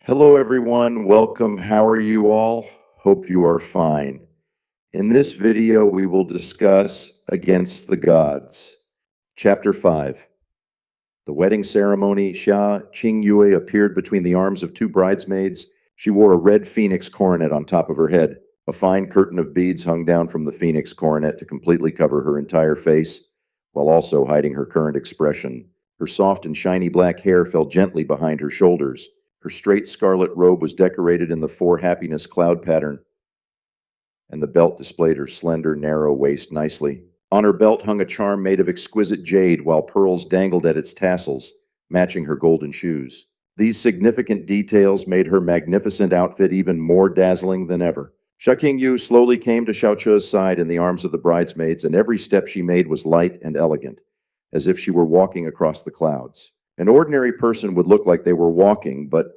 Hello, everyone. Welcome. How are you all? Hope you are fine. In this video, we will discuss Against the Gods. Chapter 5. The wedding ceremony. Xia Qingyue appeared between the arms of two bridesmaids. She wore a red phoenix coronet on top of her head. A fine curtain of beads hung down from the phoenix coronet to completely cover her entire face, while also hiding her current expression. Her soft and shiny black hair fell gently behind her shoulders. Her straight scarlet robe was decorated in the four happiness cloud pattern, and the belt displayed her slender, narrow waist nicely. On her belt hung a charm made of exquisite jade, while pearls dangled at its tassels, matching her golden shoes. These significant details made her magnificent outfit even more dazzling than ever. Xia Qingyu slowly came to Xiaoche's side in the arms of the bridesmaids, and every step she made was light and elegant, as if she were walking across the clouds. An ordinary person would look like they were walking, but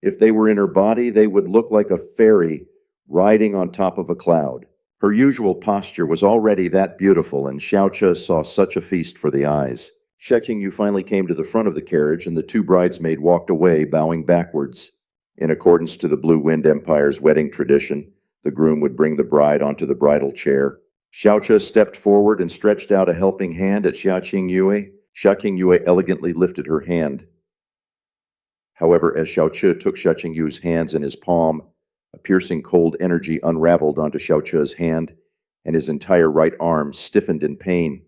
if they were in her body, they would look like a fairy riding on top of a cloud. Her usual posture was already that beautiful, and Xiaoche saw such a feast for the eyes. Xia Qingyu finally came to the front of the carriage, and the two bridesmaids walked away, bowing backwards. In accordance to the Blue Wind Empire's wedding tradition, the groom would bring the bride onto the bridal chair. Xiaoche stepped forward and stretched out a helping hand at Xia Qingyue. Xia Qingyue elegantly lifted her hand. However, as Xiaoche took Xia Qingyu's hands in his palm, a piercing cold energy unraveled onto Xiaoche's hand, and his entire right arm stiffened in pain,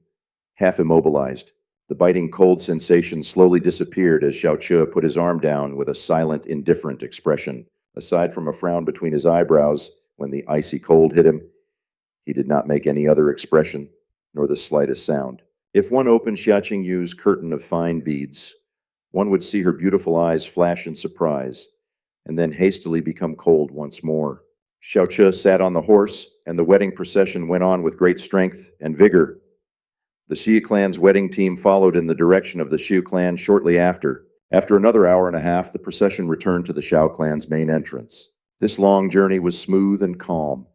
half immobilized. The biting cold sensation slowly disappeared as Xiaoche put his arm down with a silent, indifferent expression. Aside from a frown between his eyebrows when the icy cold hit him, he did not make any other expression, nor the slightest sound. If one opened Xia Qingyu's curtain of fine beads, one would see her beautiful eyes flash in surprise, and then hastily become cold once more. Xiaoche sat on the horse, and the wedding procession went on with great strength and vigor. The Xie clan's wedding team followed in the direction of the Xiu clan shortly after. After another hour and a half, the procession returned to the Xiao clan's main entrance. This long journey was smooth and calm,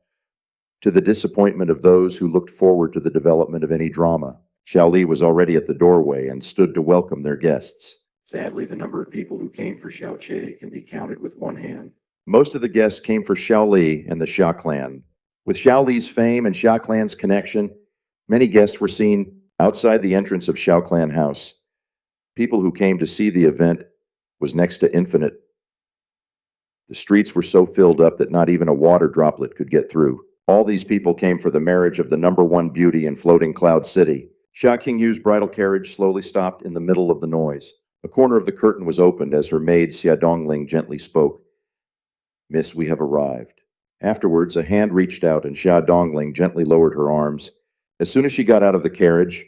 to the disappointment of those who looked forward to the development of any drama. Xiao Li was already at the doorway and stood to welcome their guests. Sadly, the number of people who came for Xiao Che can be counted with one hand. Most of the guests came for Xiao Li and the Xia clan. With Xiao Li's fame and Xia clan's connection, many guests were seen outside the entrance of Xiao clan house. People who came to see the event was next to infinite. The streets were so filled up that not even a water droplet could get through. All these people came for the marriage of the number one beauty in Floating Cloud City. Xia Qingyu's bridal carriage slowly stopped in the middle of the noise. A corner of the curtain was opened as her maid Xia Dongling gently spoke. "Miss, we have arrived." Afterwards, a hand reached out and Xia Dongling gently lowered her arms. As soon as she got out of the carriage,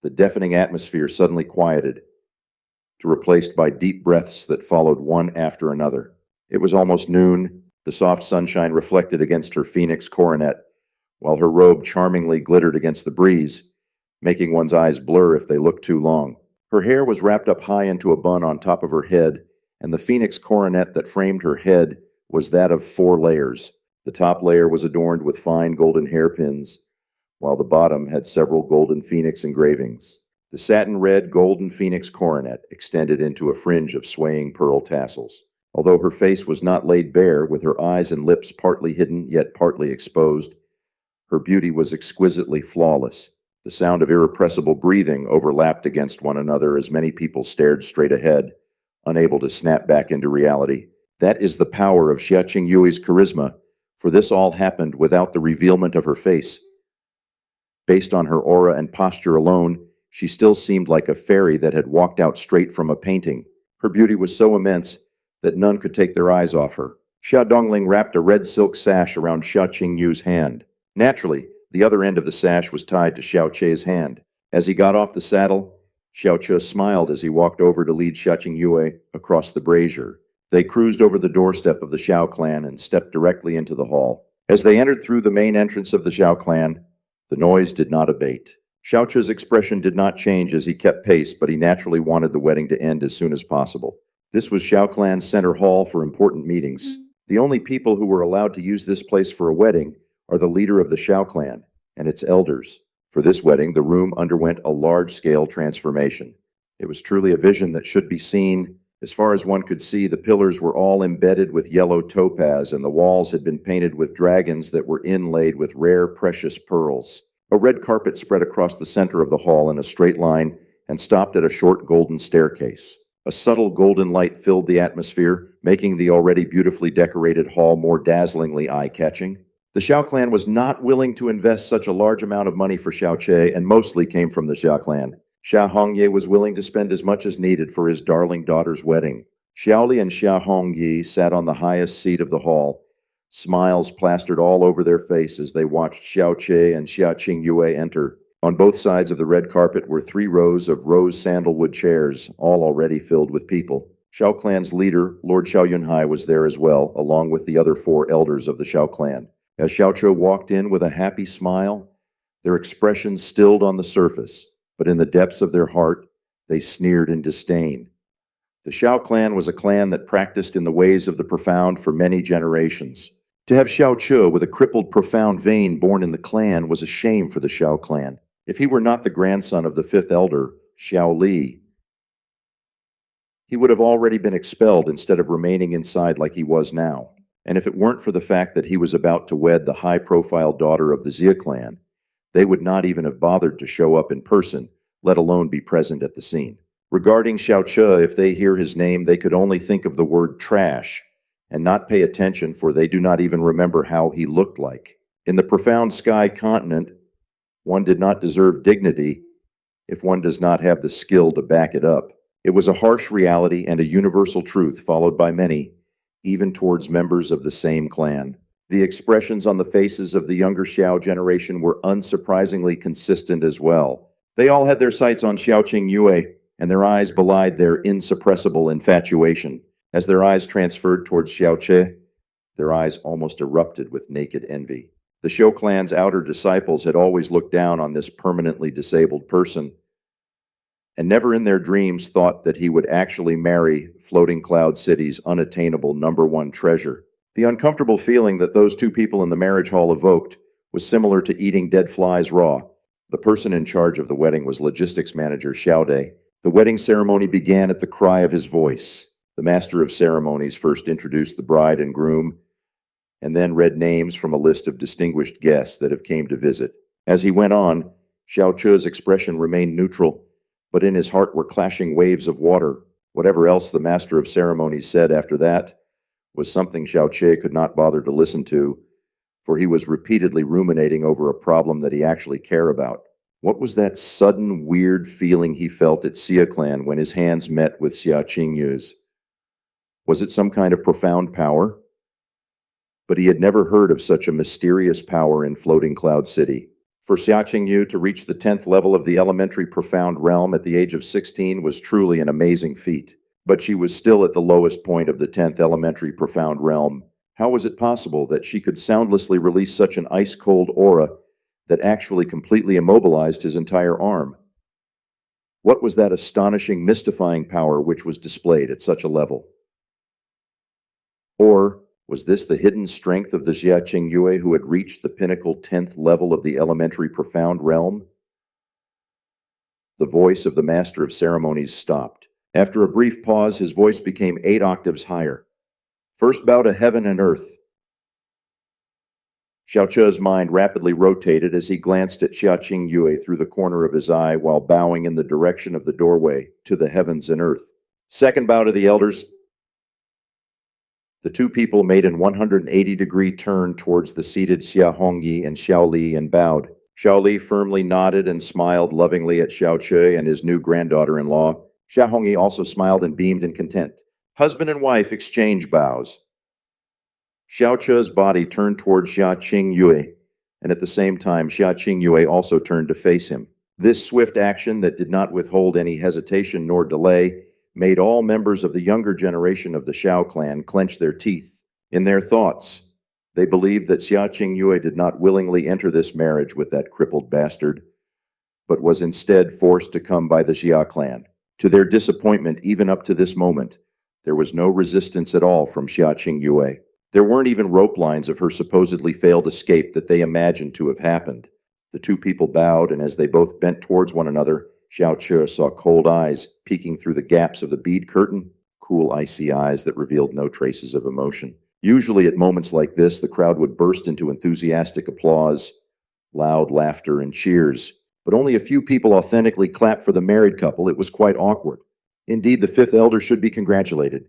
the deafening atmosphere suddenly quieted, to replaced by deep breaths that followed one after another. It was almost noon. The soft sunshine reflected against her phoenix coronet, while her robe charmingly glittered against the breeze, making one's eyes blur if they looked too long. Her hair was wrapped up high into a bun on top of her head, and the phoenix coronet that framed her head was that of 4 layers. The top layer was adorned with fine golden hairpins, while the bottom had several golden phoenix engravings. The satin red golden phoenix coronet extended into a fringe of swaying pearl tassels. Although her face was not laid bare, with her eyes and lips partly hidden yet partly exposed, her beauty was exquisitely flawless. The sound of irrepressible breathing overlapped against one another as many people stared straight ahead, unable to snap back into reality. That is the power of Xia Qingyue's charisma, for this all happened without the revealment of her face. Based on her aura and posture alone, she still seemed like a fairy that had walked out straight from a painting. Her beauty was so immense that none could take their eyes off her. Xia Dongling wrapped a red silk sash around Xia Qingyu's hand. Naturally, the other end of the sash was tied to Xiao Che's hand. As he got off the saddle, Xiao Che smiled as he walked over to lead Xia Qingyue across the brazier. They cruised over the doorstep of the Xiao clan and stepped directly into the hall. As they entered through the main entrance of the Xiao clan, the noise did not abate. Xiao Che's expression did not change as he kept pace, but he naturally wanted the wedding to end as soon as possible. This was Xiao clan's center hall for important meetings. The only people who were allowed to use this place for a wedding are the leader of the Xiao clan and its elders. For this wedding, the room underwent a large-scale transformation. It was truly a vision that should be seen As far as one could see, the pillars were all embedded with yellow topaz, and the walls had been painted with dragons that were inlaid with rare, precious pearls. A red carpet spread across the center of the hall in a straight line and stopped at a short golden staircase. A subtle golden light filled the atmosphere, making the already beautifully decorated hall more dazzlingly eye-catching. The Xiao clan was not willing to invest such a large amount of money for Xiao Che, and mostly came from the Xiao clan. Xia Hongye was willing to spend as much as needed for his darling daughter's wedding. Xiaoli and Xia Hongyi sat on the highest seat of the hall. Smiles plastered all over their faces as they watched Xiao Che and Xia Qingyue enter. On both sides of the red carpet were 3 rows of rose sandalwood chairs, all already filled with people. Xiao clan's leader, Lord Xiao Yunhai, was there as well, along with the other 4 elders of the Xiao clan. As Xiao Cho walked in with a happy smile, their expressions stilled on the surface, but in the depths of their heart, they sneered in disdain. The Xiao clan was a clan that practiced in the ways of the profound for many generations. To have Xiao Che with a crippled profound vein born in the clan was a shame for the Xiao clan. If he were not the grandson of the 5th elder, Xiao Li, he would have already been expelled instead of remaining inside like he was now. And if it weren't for the fact that he was about to wed the high-profile daughter of the Xia clan, they would not even have bothered to show up in person, let alone be present at the scene. Regarding Xiao Che, if they hear his name, they could only think of the word trash and not pay attention, for they do not even remember how he looked like. In the profound sky continent, one did not deserve dignity if one does not have the skill to back it up. It was a harsh reality and a universal truth followed by many, even towards members of the same clan. The expressions on the faces of the younger Xiao generation were unsurprisingly consistent as well. They all had their sights on Xiao Qingyue, and their eyes belied their insuppressible infatuation. As their eyes transferred towards Xiao Che, their eyes almost erupted with naked envy. The Xiao clan's outer disciples had always looked down on this permanently disabled person, and never in their dreams thought that he would actually marry Floating Cloud City's unattainable #1 treasure. The uncomfortable feeling that those 2 people in the marriage hall evoked was similar to eating dead flies raw. The person in charge of the wedding was logistics manager Xiao Dai. The wedding ceremony began at the cry of his voice. The master of ceremonies first introduced the bride and groom, and then read names from a list of distinguished guests that have came to visit. As he went on, Xiao Che's expression remained neutral, but in his heart were clashing waves of water. Whatever else the master of ceremonies said after that was something Xiao Che could not bother to listen to, for he was repeatedly ruminating over a problem that he actually cared about. What was that sudden, weird feeling he felt at Xia clan when his hands met with Xia Qingyu's? Was it some kind of profound power? But he had never heard of such a mysterious power in Floating Cloud City. For Xia Qingyu to reach the 10th level of the elementary profound realm at the age of 16 was truly an amazing feat. But she was still at the lowest point of the 10th elementary profound realm. How was it possible that she could soundlessly release such an ice-cold aura that actually completely immobilized his entire arm? What was that astonishing, mystifying power which was displayed at such a level? Or was this the hidden strength of the Xia Qingyue who had reached the pinnacle 10th level of the elementary profound realm? The voice of the master of ceremonies stopped. After a brief pause, his voice became 8 octaves higher. First bow to heaven and earth. Xiao Che's mind rapidly rotated as he glanced at Xia Qingyue through the corner of his eye while bowing in the direction of the doorway to the heavens and earth. Second bow to the elders. The 2 people made an 180-degree turn towards the seated Xia Hongyi and Xiao Li and bowed. Xiao Li firmly nodded and smiled lovingly at Xiao Che and his new granddaughter-in-law. Xia Hongyi also smiled and beamed in content. Husband and wife exchange bows. Xiao Che's body turned towards Xia Qingyue, and at the same time Xia Qingyue also turned to face him. This swift action that did not withhold any hesitation nor delay made all members of the younger generation of the Xiao clan clench their teeth. In their thoughts, they believed that Xia Qingyue did not willingly enter this marriage with that crippled bastard, but was instead forced to come by the Xia clan. To their disappointment, even up to this moment, there was no resistance at all from Xia Qingyue. There weren't even rope lines of her supposedly failed escape that they imagined to have happened. The 2 people bowed, and as they both bent towards one another, Xiao Che saw cold eyes peeking through the gaps of the bead curtain. cool, icy eyes that revealed no traces of emotion. Usually, at moments like this, the crowd would burst into enthusiastic applause, loud laughter, and cheers. But only a few people authentically clapped for the married couple. It was quite awkward. Indeed, the fifth elder should be congratulated.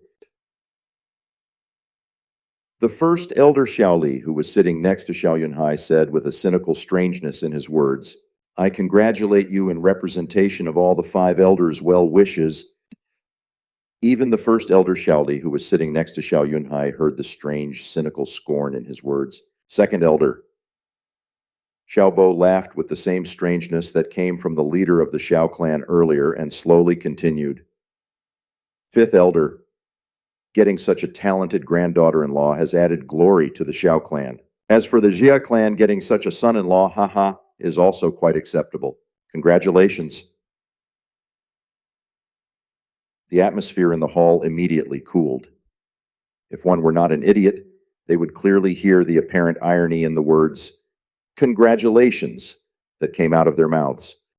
The first elder Xiaoli, who was sitting next to Xiao Yunhai, said with a cynical strangeness in his words, "I congratulate you in representation of all the 5 elders' well wishes." Even the first elder Xiaoli, who was sitting next to Xiao Yunhai, heard the strange, cynical scorn in his words. Second elder. Xiao Bo laughed with the same strangeness that came from the leader of the Xiao clan earlier and slowly continued. Fifth elder. Getting such a talented granddaughter-in-law has added glory to the Xiao clan. As for the Jia clan, getting such a son-in-law, haha, is also quite acceptable. Congratulations. The atmosphere in the hall immediately cooled. If one were not an idiot, they would clearly hear the apparent irony in the words, "Congratulations," that came out of their mouths.